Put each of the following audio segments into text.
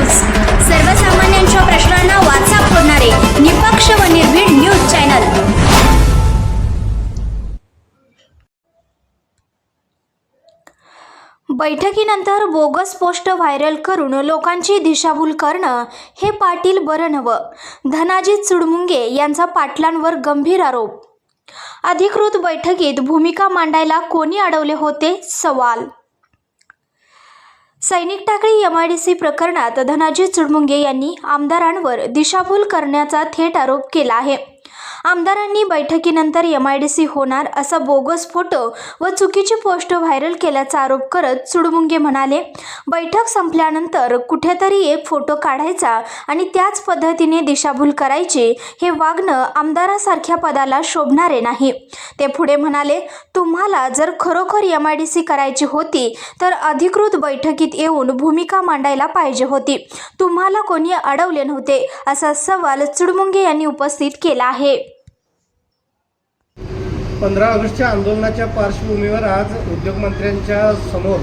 News, सर्वसामान्यांच्या प्रश्नांना वाचा फोडणारे निपक्ष व निर्भीड न्यूज चॅनल। बैठकीनंतर बोगस पोस्ट व्हायरल करून लोकांची दिशाभूल करणं हे पाटील बरं नव्हं। धनाजी चुडमुंगे यांचा पाटलांवर गंभीर आरोप। अधिकृत बैठकीत भूमिका मांडायला कोणी अडवले होते? सवाल। सैनिक टाकळी MIDC प्रकरणात धनाजी चुडमुंगे यांनी आमदारांवर दिशाभूल करण्याचा थेट आरोप केला आहे। आमदारांनी बैठकीनंतर MIDC होणार असा बोगस फोटो व चुकीची पोस्ट व्हायरल केल्याचा आरोप करत चुडमुंगे म्हणाले, बैठक संपल्यानंतर कुठेतरी एक फोटो काढायचा आणि त्याच पद्धतीने दिशाभूल करायची, हे वागणं आमदारासारख्या पदाला शोभणारे नाही। ते पुढे म्हणाले, तुम्हाला जर खरोखर MIDC करायची होती तर अधिकृत बैठकीत येऊन भूमिका मांडायला पाहिजे होती। तुम्हाला कोणी अडवले नव्हते, असा सवाल चुडमुंगे यांनी उपस्थित केला आहे। 15 ऑगस्टच्या आंदोलनाच्या पार्श्वभूमीवर आज उद्योगमंत्र्यांच्या समोर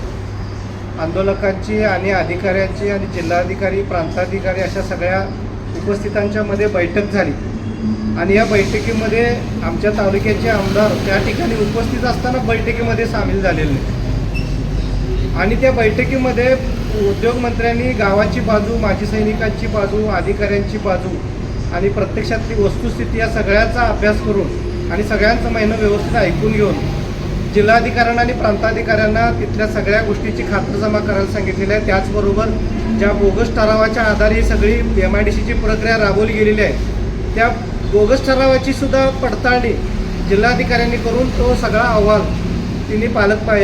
आंदोलकांची आणि अधिकाऱ्यांची आणि जिल्हाधिकारी, प्रांताधिकारी अशा सगळ्या उपस्थितांच्या मध्ये बैठक झाली आणि या बैठकीमध्ये आमच्या तालुक्याचे आमदार त्या ठिकाणी उपस्थित असताना बैठकीमध्ये सामील झालेले नाही आणि त्या बैठकीमध्ये उद्योगमंत्र्यांनी गावाची बाजू, माजी सैनिकांची बाजू, अधिकाऱ्यांची बाजू आणि प्रत्यक्षातली वस्तुस्थिती या सगळ्याचा अभ्यास करून आणि सगळ्यांचं म्हणणं व्यवस्थित ऐकून घेऊन जिल्हाधिकाऱ्यांना आणि प्रांताधिकाऱ्यांना तिथल्या सगळ्या गोष्टीची खातरजमा करायला सांगितलेली आहे। त्याचबरोबर ज्या बोगस ठरावाच्या आधारे ही सगळी MIDCची प्रक्रिया राबवली गेलेली आहे, त्या बोगस ठरावाची सुद्धा पडताळणी जिल्हाधिकाऱ्यांनी करून तो सगळा अहवाल तिन्ही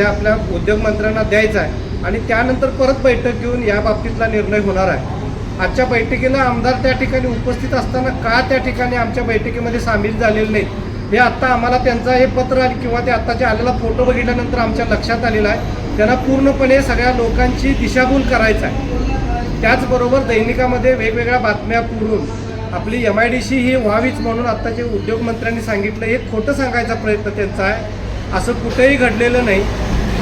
आपल्या उद्योगमंत्र्यांना द्यायचा आहे आणि त्यानंतर परत बैठक घेऊन या बाबतीतला निर्णय होणार आहे। आजच्या बैठकीला आमदार त्या ठिकाणी उपस्थित असताना का त्या ठिकाणी आमच्या बैठकीमध्ये सामील झालेले नाहीत, हे आत्ता आम्हाला त्यांचं हे पत्र किंवा ते आत्ताचे आलेला फोटो बघितल्यानंतर आमच्या लक्षात आलेला आहे। त्यांना पूर्णपणे सगळ्या लोकांची दिशाभूल करायचं आहे। त्याचबरोबर दैनिकामध्ये वेगवेगळ्या बातम्या पुरवून आपली MIDC ही व्हावीच म्हणून आत्ताचे उद्योगमंत्र्यांनी सांगितलं, हे खोटं सांगायचा प्रयत्न त्यांचा आहे। असं कुठेही घडलेलं नाही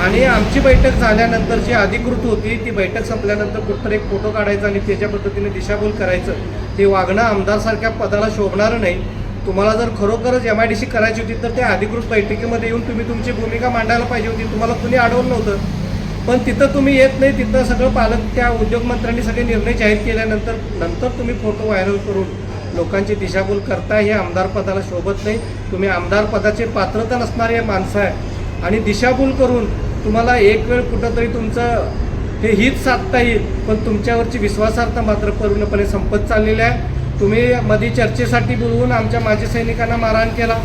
आणि आमची बैठक झाल्यानंतर जी अधिकृत होती ती बैठक संपल्यानंतर कुठं एक फोटो काढायचा आणि त्याच्या पद्धतीने दिशाभूल करायचं, हे वागणं आमदारसारख्या पदाला शोभणारं नाही। तुम्हाला जर खरोखरच MIDC करायची होती तर त्या अधिकृत बैठकीमध्ये येऊन तुम्ही तुमची भूमिका मांडायला पाहिजे होती। तुम्हाला कुणी अडवलं नव्हतं, पण तिथं तुम्ही येत नाही। तिथं सगळं पालक त्या उद्योगमंत्र्यांनी सगळे निर्णय जाहीर केल्यानंतर तुम्ही फोटो व्हायरल करून लोकांची दिशाभूल करताय, हे आमदार पदाला शोभत नाही। तुम्ही आमदार पदाचे पात्रता नसणारे माणसं आहे आणि दिशाभूल करून तुम्हाला एक वेळ कुठंतरी तुमचं हे हित साधता येईल, पण तुमच्यावरची विश्वासार्हता मात्र पूर्णपणे संपत चाललेली आहे। तुम्ही मध्ये चर्चेसाठी बोलवून आमच्या माजी सैनिकांना मारहाण केला।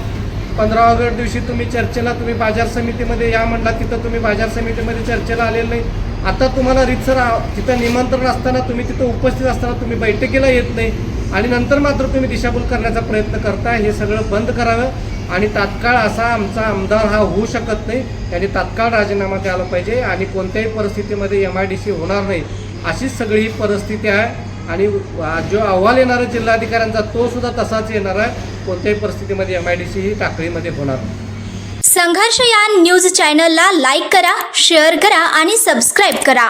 15 ऑगस्ट दिवशी तुम्ही चर्चेला बाजार समितीमध्ये या म्हणला, तिथं तुम्ही बाजार समितीमध्ये चर्चेला आलेलं नाही। आता तुम्हाला रीतसर तिथं निमंत्रण असताना तुम्ही तिथं उपस्थित असताना तुम्ही बैठकीला येत नाही आणि नंतर मात्र तुम्ही दिशाभूल करण्याचा प्रयत्न करताय। हे सगळं बंद करावं आणि तात्काळ असा आमचा आमदार हा होऊ शकत नाही, त्याने तात्काळ राजीनामा द्यायला पाहिजे आणि कोणत्याही परिस्थितीमध्ये MIDC होणार नाही, अशीच सगळी परिस्थिती आहे। आणि जो अहवाल येणार आहे जिल्हाधिकाऱ्यांचा तो सुद्धा तसाच येणार आहे। कोणत्याही परिस्थितीमध्ये MIDC ही टाकळीमध्ये होणार नाही। संघर्ष या न्यूज चॅनलला लाईक करा, शेअर करा आणि सबस्क्राईब करा।